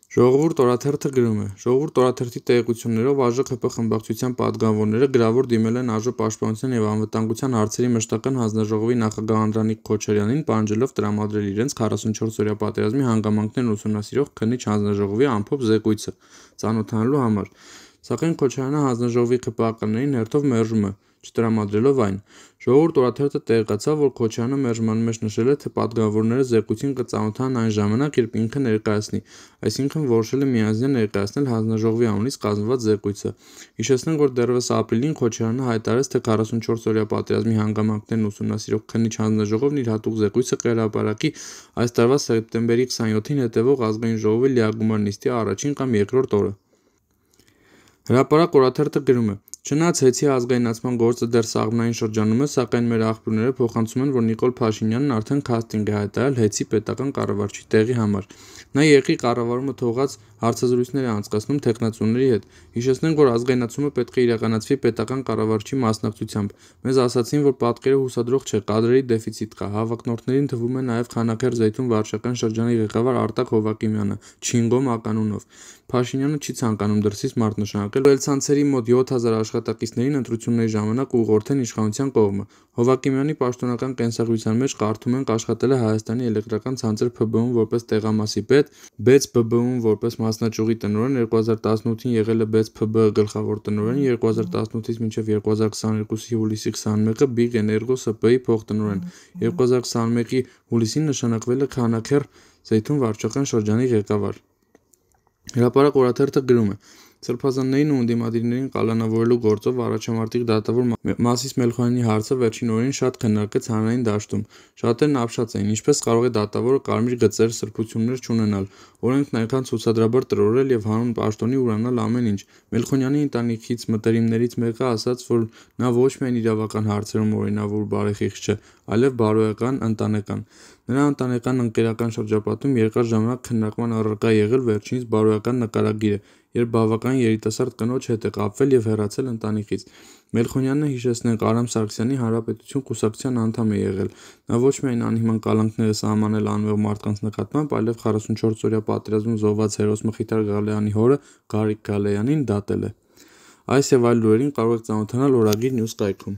Ժողովուրդ օրաթերթը գրում է. Ժողովուրդ օրաթերթի տեղեկություններով ԱԺ-ԽՊ խմբակցության պատգամավորները գրավոր դիմել են ԱԺ պաշտպանության և անվտանգության հարցերի մշտական հանձնաժողովի նախագահ Անդրանիկ Քոչարյանին, պահանջելով տրամադրել իրենց 44-օրյա պատերազմի հանգամանքներն ուսումնասիրող քննիչ հանձնաժողովի ամփոփ զեկույցը ծանոթանալու համար, սակայն Քոչարյանը հանձնաժողովի ԽՊԱ-ականներին հերթով մերժում է, չտրամադրելով այն։ Ժողովուրդ օրաթերթը տեղեկացավ, որ Քոչարյանը մերժման մեջ նշել է, թե պատգամավորները զեկույցին կծանոթանան այն ժամանակ, երբ ինքը ներկայացնի, այսինքն որոշել է միանձնյա ներկայացնել հանձնաժողովի անունից կազմված զեկույցը։ Հիշեցնենք, որ դեռևս ապրիլին Քոչարյանը հայտարարեց, թե 44-օրյա պատերազմի հանգամանքներն ուսումնասիրող քննիչ հանձնաժողովն իր հատուկ զեկույցը կհրապարակի այս տարվա սեպտեմբերի 27-ին հետևող ազգային ժողովի լիագումար նիստի առաջին կամ երկրորդ օրը։ Հրապարակ օրաթերթը գրում է. Չնայած հեծի ազգայնացման գործը դեռ սաղմնային շրջանում է, սակայն մեր աղբյուրները փոխանցում են, որ Նիկոլ Փաշինյանն արդեն քաստինգ է հայտարարել հեծի պետական կառավարչի տեղի համար։ Նա ԵՂ-ի կառավարումը թողած հարցազրույցներ է անցկացնում թեկնածուների հետ։ Հիշեցնենք, որ ազգայնացումը պետք է իրականացվի պետական կառավարչի մասնակցությամբ։ Մեզ ասացին, որ պատկերը հուսադրող չէ, կադրերի դեֆիցիտ կա։ Հավակնորդներին թվում է նաև Խանաքեր Զեյթուն վարչական շրջանի ղեկավար Արտակ Հովակիմյանը, Չինգո մականունով։ Փաշինյանը չի ցանկանում դրսից մարդ նշանակել, որ ցանցերի մոտ 7000 աշխատակիցներին ընտրությունների ժամանակ ուղղորդեն իշխանության կողմը։ Հովակիմյանի պաշտոնական կենսագրության մեջ կարդում ենք աշխատել է Հայաստանի էլեկտրական ցանցեր ՓԲ-ում որպես տեղամասի պետ, BEC ԲԲ-ում որպես մասնաճյուղի տնօրեն, 2018-ին եղել է BEC ՓԲ գլխավոր տնօրեն, 2018-ից մինչև 2022-ի հուլիսի 21-ը Big Energo ՍՊ-ի փոխտնօրեն, 2021-ի հուլիսին նշանակվել է Խանաքեր Զեյթուն վարչական շրջանի ղեկավար։ Հրապարակ օրաթերթը գրում է. Սրբազաններին ու ընդդիմադիրներին կալանավորելու գործով առաջամարտիկ դատավոր Մասիս Մելքոնյանի հարցը վերջին օրերին շատ քննարկեց հանրային դաշտում։ Շատերն ապշած էին, ինչպես կարող է դատավորը կարմիր գծեր, սրբություններ չունենալ, օրենքն այնքան ցուցադրաբար տրորել և հանուն պաշտոնի ուրանալ ամեն ինչ։ Մելքոնյանի ընտանիքից մտերիմներից մեկը ասաց, որ նա ոչ միայն իրավական հարցերում օրինավոր ու բարեխիղճ չէ, այլև բարոյական, ընտանեկան։ Նրա ընտանեկան ընկերական շրջապատում երկար ժամանակ քննարկման առարկա է եղել վերջինիս բարոյական նկարագիրը, երբ բավական երիտասարդ կնոջ հետ է կապվել և հեռացել ընտանիքից։ Մելքոնյանը, հիշեցնենք, Արամ Սարգսյանի Հանրապետություն կուսակցության անդամ է եղել։ Նա ոչ միայն անհիմն կալանքները սահմանել անվեղ մարդկանց նկատմամբ, այլև 44-օրյա պատերազմում զոհված հերոս Մխիթար Գալեյանի հորը Գարիկ Գալեյանին դատել է։ Այս և այլ լուրերին կարող եք ծանոթանալ Օրագիր News կայքում։